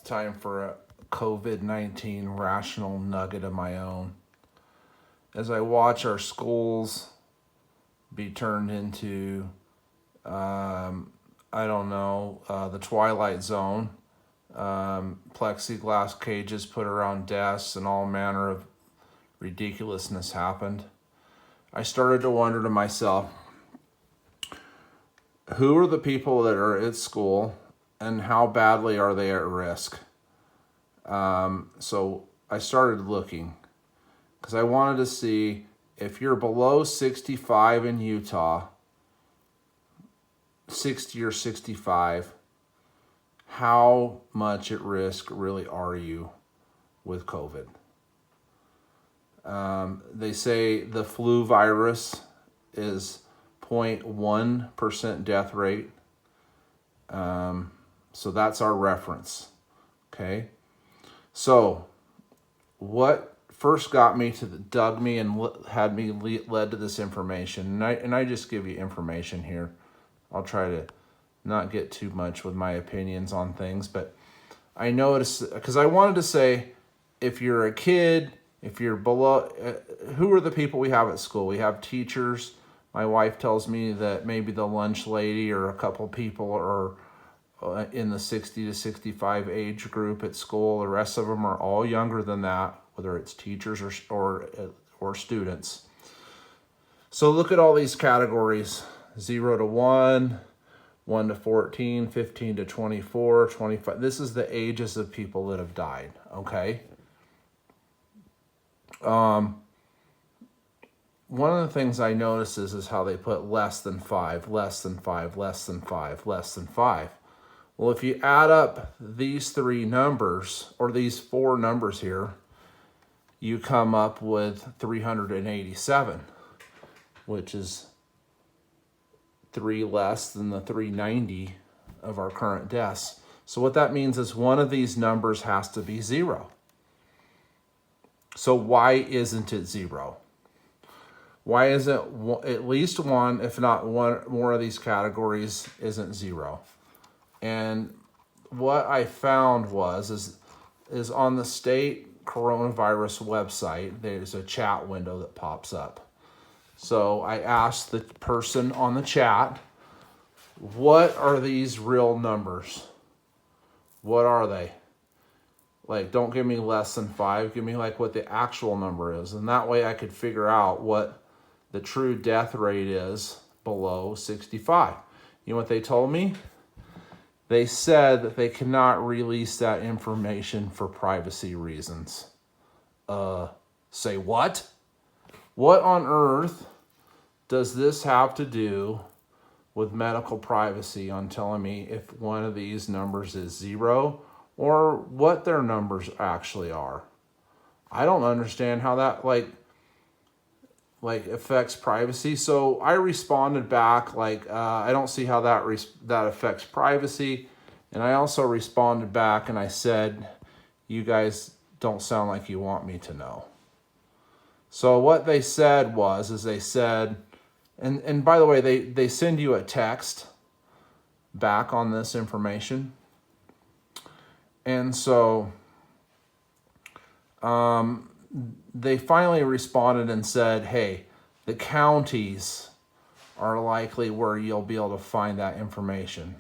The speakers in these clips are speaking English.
time for a COVID-19 rational nugget of my own. As I watch our schools be turned into, the Twilight Zone, plexiglass cages put around desks and all manner of ridiculousness happened, I started to wonder to myself, who are the people that are at school and how badly are they at risk? So I started looking because I wanted to see if you're below 65 in Utah, 60 or 65, how much at risk really are you with COVID? They say the flu virus is 0.1% death rate. So that's our reference. Okay. So what first got me to dug me and had me led to this information, and I just give you information here. I'll try to not get too much with my opinions on things, but I noticed, because I wanted to say, if you're a kid, if you're below, who are the people we have at school? We have teachers. My wife tells me that maybe the lunch lady or a couple people are in the 60 to 65 age group at school. The rest of them are all younger than that, whether it's teachers or students. So look at all these categories: 0 to 1, 1 to 14, 15 to 24, 25. This is the ages of people that have died, okay? One of the things I notice is how they put less than 5, less than 5, less than 5, less than 5. Well, if you add up these three numbers, or these four numbers here, you come up with 387, which is 3 less than the 390 of our current deaths. So what that means is one of these numbers has to be 0. So why isn't it 0? Why isn't at least one, if not one more of these categories isn't 0? And what I found is on the state coronavirus website, there's a chat window that pops up. So I asked the person on the chat, what are these real numbers? What are they? Like, don't give me less than 5. Give me like what the actual number is. And that way I could figure out what the true death rate is below 65. You know what they told me? They said that they cannot release that information for privacy reasons. Say what? What on earth does this have to do with medical privacy on telling me if one of these numbers is 0 or what their numbers actually are? I don't understand how that like affects privacy. So I responded back I don't see how that affects privacy. And I also responded back and I said, you guys don't sound like you want me to know. So what they said they said, and by the way, they send you a text back on this information. And so they finally responded and said, hey, the counties are likely where you'll be able to find that information.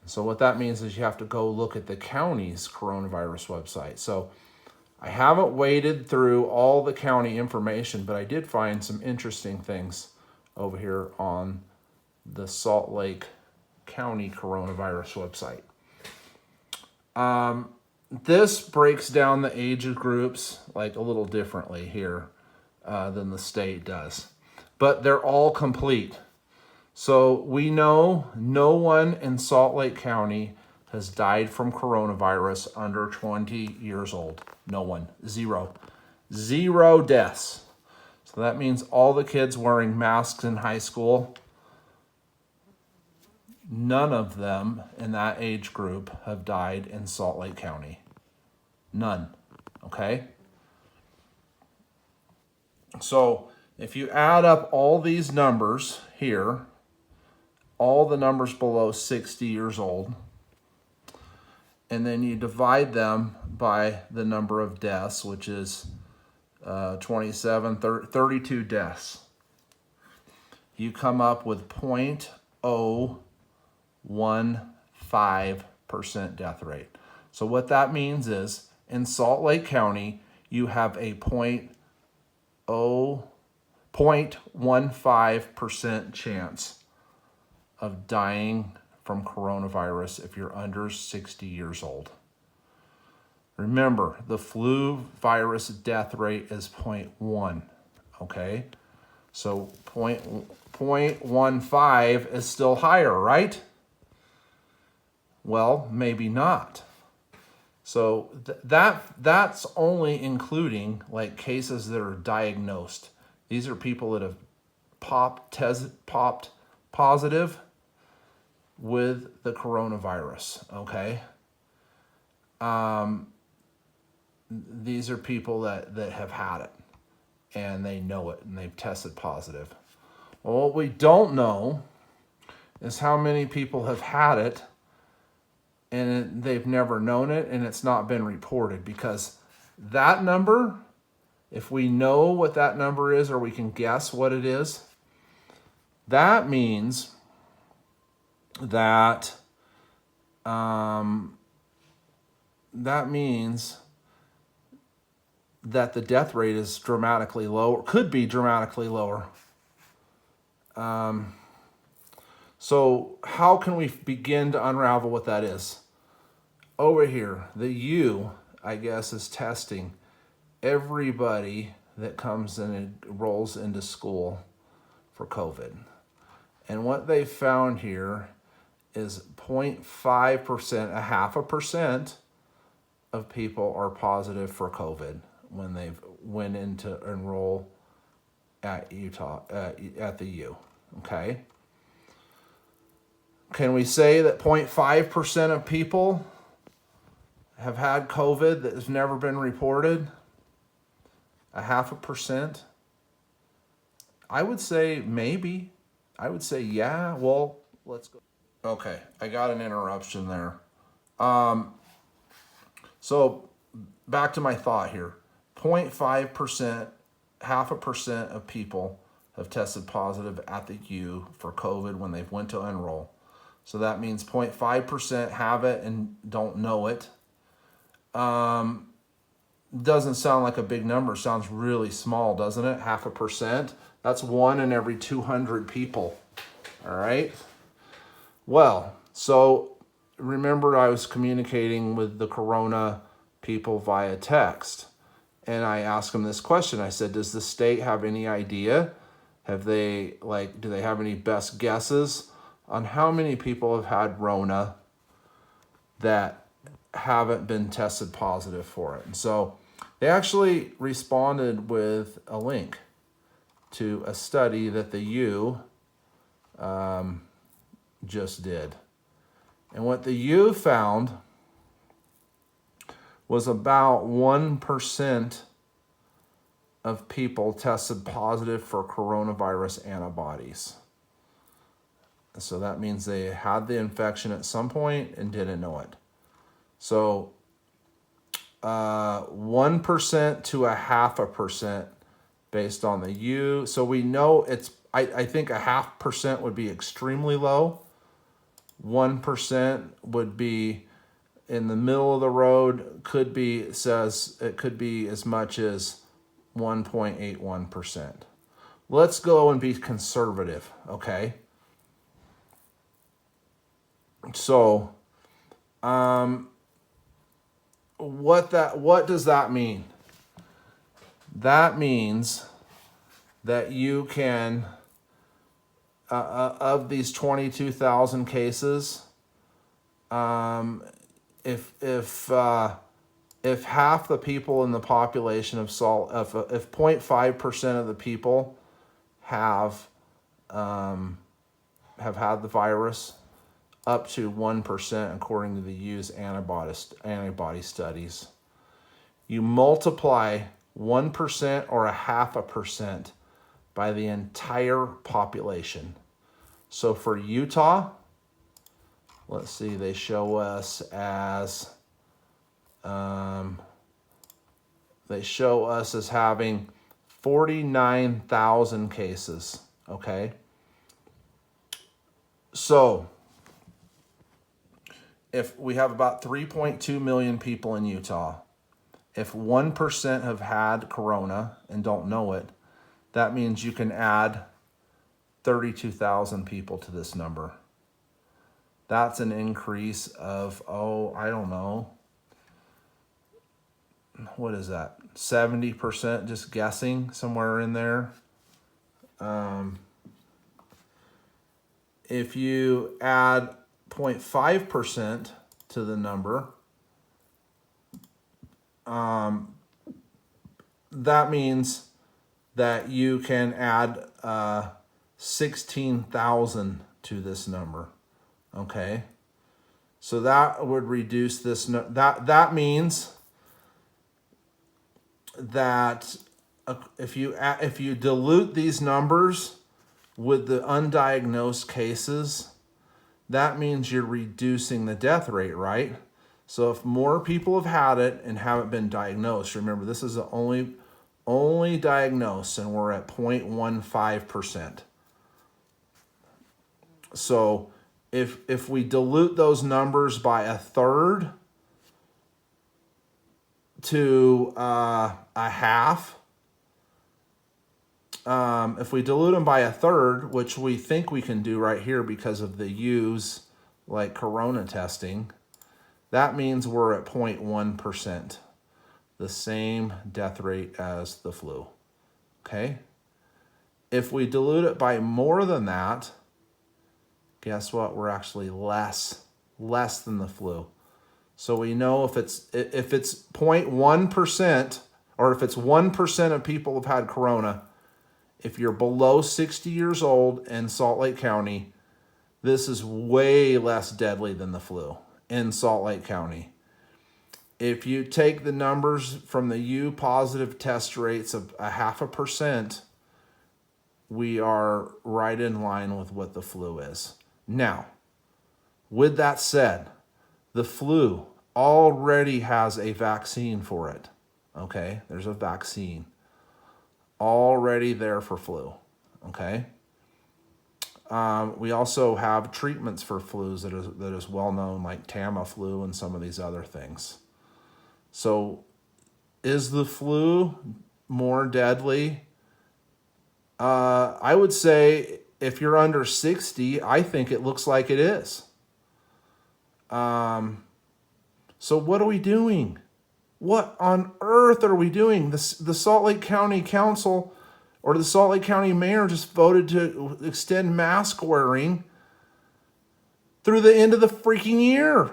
So what that means is you have to go look at the county's coronavirus website. So I haven't waded through all the county information, but I did find some interesting things over here on the Salt Lake County coronavirus website. This breaks down the age groups like a little differently here than the state does, but they're all complete. So we know no one in Salt Lake County has died from coronavirus under 20 years old. No one. 0. 0 deaths. So that means all the kids wearing masks in high school, none of them in that age group have died in Salt Lake County. None. Okay? So if you add up all these numbers here, all the numbers below 60 years old, and then you divide them by the number of deaths, which is 32 deaths. You come up with 0.015% death rate. So what that means is in Salt Lake County, you have a 0.15% chance of dying from coronavirus if you're under 60 years old. Remember, the flu virus death rate is 0.1, okay? So 0.15 is still higher, right? Well, maybe not. So that's only including like cases that are diagnosed. These are people that have popped positive with the coronavirus, okay? These are people that have had it and they know it and they've tested positive. Well, what we don't know is how many people have had it and they've never known it and it's not been reported, because that number, if we know what that number is or we can guess what it is, that means that that the death rate is dramatically lower, could be dramatically lower. So how can we begin to unravel what that is? Over here, the U, I guess, is testing everybody that comes in and rolls into school for COVID. And what they found here is 0.5%, 0.5% of people are positive for COVID when they've went in to enroll at at the U, okay? Can we say that 0.5% of people have had COVID that has never been reported? 0.5%? I would say maybe. I would say, yeah, well, let's go. Okay, I got an interruption there. So back to my thought here. 0.5%, 0.5% of people have tested positive at the U for COVID when they went to enroll. So that means 0.5% have it and don't know it. Doesn't sound like a big number. Sounds really small, doesn't it? 0.5%. That's 1 in every 200 people. All right. Well, so remember I was communicating with the corona people via text. And I asked them this question. I said, does the state have any idea? Do they have any best guesses on how many people have had Rona that haven't been tested positive for it? And so they actually responded with a link to a study that the U just did. And what the U found was about 1% of people tested positive for coronavirus antibodies. So that means they had the infection at some point and didn't know it. So 1% to 0.5% based on the U. So we know it's, I think 0.5% would be extremely low. 1% would be in the middle of the road, could be, says it could be as much as 1.81%. Let's go and be conservative, okay? So, what does that mean? That means that you can, of these 22,000 cases, if half the people in the population of Salt, if 0.5% of the people have had the virus, up to 1% according to the U's antibody studies. You multiply 1% or 0.5% by the entire population. So for Utah, let's see, they show us as They show us as having 49,000 cases, okay? So, if we have about 3.2 million people in Utah, if 1% have had corona and don't know it, that means you can add 32,000 people to this number. That's an increase of, I don't know. What is that? 70%, just guessing, somewhere in there. If you add 0.5% to the number, that means that you can add 16,000 to this number. Okay, so that would reduce this. That means that if you dilute these numbers with the undiagnosed cases, that means you're reducing the death rate, right? So if more people have had it and haven't been diagnosed, remember this is the only diagnosed, and we're at 0.15%. So if we dilute those numbers by a third to a half, if we dilute them by a third, which we think we can do right here because of the U's like corona testing, that means we're at 0.1%, the same death rate as the flu, okay? If we dilute it by more than that, guess what? We're actually less than the flu. So we know if it's 0.1%, or if it's 1% of people have had corona, if you're below 60 years old in Salt Lake County, this is way less deadly than the flu in Salt Lake County. If you take the numbers from the U positive test rates of 0.5%, we are right in line with what the flu is. Now, with that said, the flu already has a vaccine for it, okay? There's a vaccine already there for flu, okay? We also have treatments for flus that is well known, like Tamiflu and some of these other things. So is the flu more deadly? I would say if you're under 60, I think it looks like it is. So what are we doing? What on earth are we doing? The Salt Lake County Council or the Salt Lake County Mayor just voted to extend mask wearing through the end of the freaking year.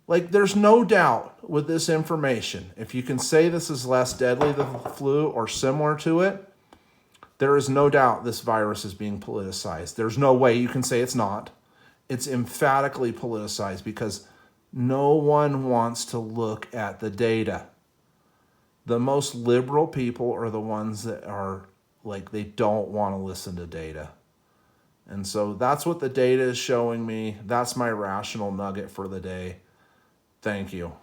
Like, there's no doubt with this information. If you can say this is less deadly than the flu or similar to it, there is no doubt this virus is being politicized. There's no way you can say it's not. It's emphatically politicized because no one wants to look at the data. The most liberal people are the ones that are like, they don't want to listen to data. And so that's what the data is showing me. That's my rational nugget for the day. Thank you.